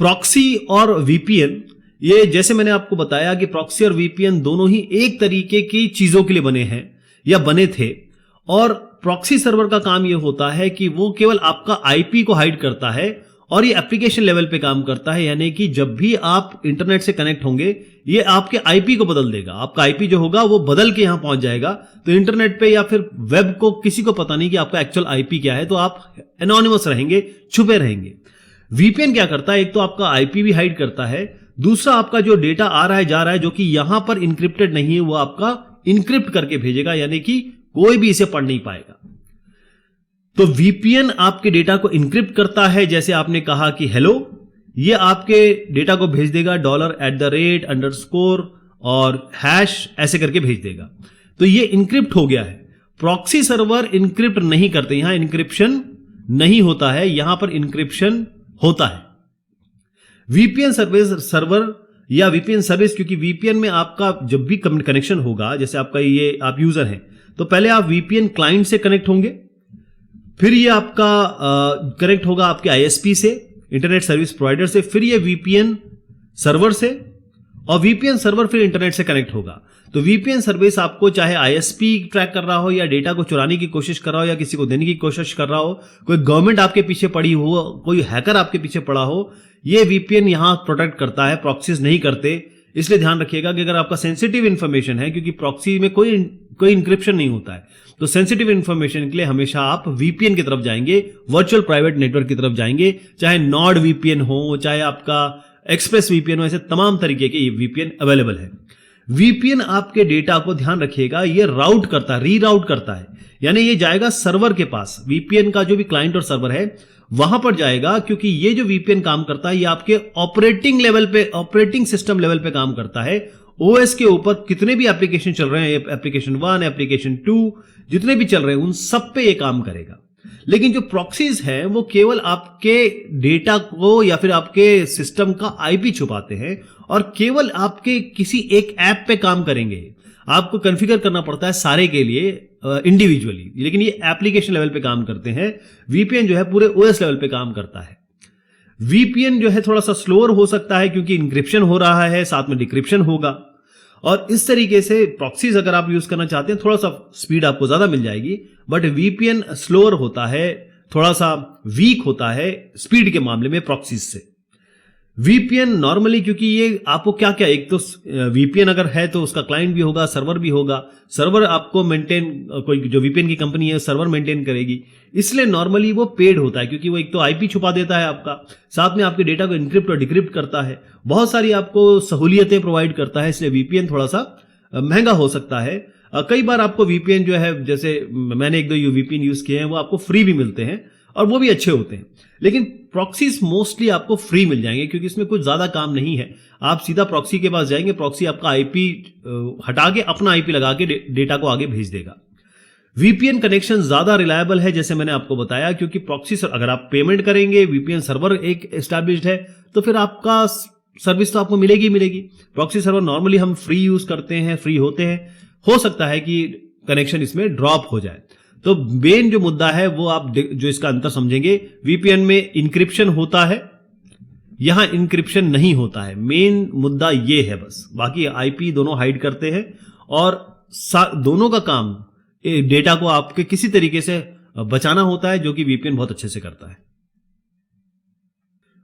Proxy और VPN, ये जैसे मैंने आपको बताया कि प्रॉक्सी और वीपीएन दोनों ही एक तरीके की चीजों के लिए बने हैं या बने थे। और प्रॉक्सी सर्वर का काम ये होता है कि वो केवल आपका आईपी को हाइड करता है और ये एप्लीकेशन लेवल पे काम करता है, यानी कि जब भी आप इंटरनेट से कनेक्ट होंगे ये आपके आईपी को बदल देगा। आपका आईपी जो होगा वो बदल के यहां पहुंच जाएगा, तो इंटरनेट पे या फिर वेब को किसी को पता नहीं कि आपका एक्चुअल आईपी क्या है, तो आप एनोनिमस रहेंगे, छुपे रहेंगे। वीपीएन क्या करता है, एक तो आपका आईपी भी हाइड करता है, दूसरा आपका जो डेटा आ रहा है जा रहा है जो कि यहां पर इंक्रिप्टेड नहीं है वो आपका इंक्रिप्ट करके भेजेगा, यानी कि कोई भी इसे पढ़ नहीं पाएगा। तो वीपीएन आपके डेटा को इंक्रिप्ट करता है, जैसे आपने कहा कि हेलो, ये आपके डेटा को भेज देगा $@ और हैश ऐसे करके भेज देगा, तो ये इंक्रिप्ट हो गया है। प्रॉक्सी सर्वर इंक्रिप्ट नहीं करते, यहां इंक्रिप्शन नहीं होता है, यहां पर इंक्रिप्शन होता है। वीपीएन सर्वर या वीपीएन सर्विस, क्योंकि वीपीएन में आपका जब भी कनेक्शन होगा, जैसे आपका ये आप यूजर हैं, तो पहले आप वीपीएन क्लाइंट से कनेक्ट होंगे, फिर ये आपका कनेक्ट होगा आपके आईएसपी से, इंटरनेट सर्विस प्रोवाइडर से, फिर ये वीपीएन सर्वर से, और वीपीएन सर्वर फिर इंटरनेट से कनेक्ट होगा। तो वीपीएन सर्विस आपको चाहे आईएसपी ट्रैक कर रहा हो या डेटा को चुराने की कोशिश कर रहा हो या किसी को देने की कोशिश कर रहा हो, कोई गवर्नमेंट आपके पीछे पड़ी हो, कोई हैकर आपके पीछे पड़ा हो, ये वीपीएन यहां प्रोटेक्ट करता है, प्रॉक्सीज नहीं करते। इसलिए ध्यान रखिएगा कि अगर आपका सेंसिटिव इंफॉर्मेशन है, क्योंकि प्रॉक्सी में कोई इंक्रिप्शन नहीं होता है, तो सेंसिटिव इंफॉर्मेशन के लिए हमेशा आप वीपीएन की तरफ जाएंगे, वर्चुअल प्राइवेट नेटवर्क की तरफ जाएंगे, चाहे नॉर्ड वीपीएन हो, चाहे आपका एक्सप्रेस वीपीएन हो, ऐसे तमाम तरीके के वीपीएन अवेलेबल है। वीपीएन आपके डेटा को, ध्यान रखिएगा, ये राउट करता है, रीराउट करता है, यानी ये जाएगा सर्वर के पास। वीपीएन का जो भी क्लाइंट और सर्वर है वहां पर जाएगा, क्योंकि ये जो वीपीएन काम करता है ये आपके ऑपरेटिंग लेवल पे, ऑपरेटिंग सिस्टम लेवल पे काम करता है। ओएस के ऊपर कितने भी एप्लीकेशन चल रहे हैं, एप्लीकेशन 1, एप्लीकेशन 2, जितने भी चल रहे हैं उन सब पे ये काम करेगा। लेकिन जो प्रॉक्सीज हैं वो केवल आपके डेटा को या फिर आपके सिस्टम का आईपी छुपाते हैं और केवल आपके किसी एक ऐप पे काम करेंगे। आपको कॉन्फ़िगर करना पड़ता है सारे के लिए इंडिविजुअली, लेकिन ये एप्लीकेशन लेवल पे काम करते हैं। वीपीएन जो है पूरे ओएस लेवल पे काम करता है। वीपीएन जो है थोड़ा सा स्लोअर हो सकता है क्योंकि इंक्रिप्शन हो रहा है, साथ में डिक्रिप्शन होगा, और इस तरीके से प्रॉक्सीज अगर आप यूज करना चाहते हैं थोड़ा सा स्पीड आपको ज्यादा मिल जाएगी, बट वीपीएन स्लोअर होता है, थोड़ा सा वीक होता है स्पीड के मामले में प्रॉक्सीज से। वीपीएन नॉर्मली, क्योंकि ये आपको क्या क्या, एक तो वीपीएन अगर है तो उसका क्लाइंट भी होगा, सर्वर भी होगा, सर्वर आपको मेंटेन, कोई जो वीपीएन की कंपनी है सर्वर मेंटेन करेगी, इसलिए नॉर्मली वो पेड होता है, क्योंकि वो एक तो आईपी छुपा देता है आपका, साथ में आपके डेटा को इनक्रिप्ट और डिक्रिप्ट करता है, बहुत सारी आपको सहूलियतें प्रोवाइड करता है, इसलिए वीपीएन थोड़ा सा महंगा हो सकता है। कई बार आपको वीपीएन जो है, जैसे मैंने 1-2 वीपीएन यूज किए हैं, वो आपको फ्री भी मिलते हैं और वो भी अच्छे होते हैं, लेकिन प्रॉक्सीज मोस्टली आपको फ्री मिल जाएंगे क्योंकि इसमें कुछ ज्यादा काम नहीं है। आप सीधा प्रॉक्सी के पास जाएंगे, प्रॉक्सी आपका आईपी हटा के अपना आईपी लगा के डेटा को आगे भेज देगा। वीपीएन कनेक्शन ज्यादा रिलायबल है, जैसे मैंने आपको बताया, क्योंकि प्रॉक्सी अगर आप पेमेंट करेंगे, वीपीएन सर्वर एक एस्टैब्लिश्ड है, तो फिर आपका सर्विस तो आपको मिलेगी मिलेगी। प्रॉक्सी सर्वर नॉर्मली हम फ्री यूज करते हैं, फ्री होते हैं, हो सकता है कि कनेक्शन इसमें ड्रॉप हो जाए। तो मेन जो मुद्दा है वो आप जो इसका अंतर समझेंगे, वीपीएन में इंक्रिप्शन होता है, यहां इंक्रिप्शन नहीं होता है। मेन मुद्दा ये है बस, बाकी आईपी दोनों हाइड करते हैं और दोनों का काम डेटा को आपके किसी तरीके से बचाना होता है, जो कि वीपीएन बहुत अच्छे से करता है।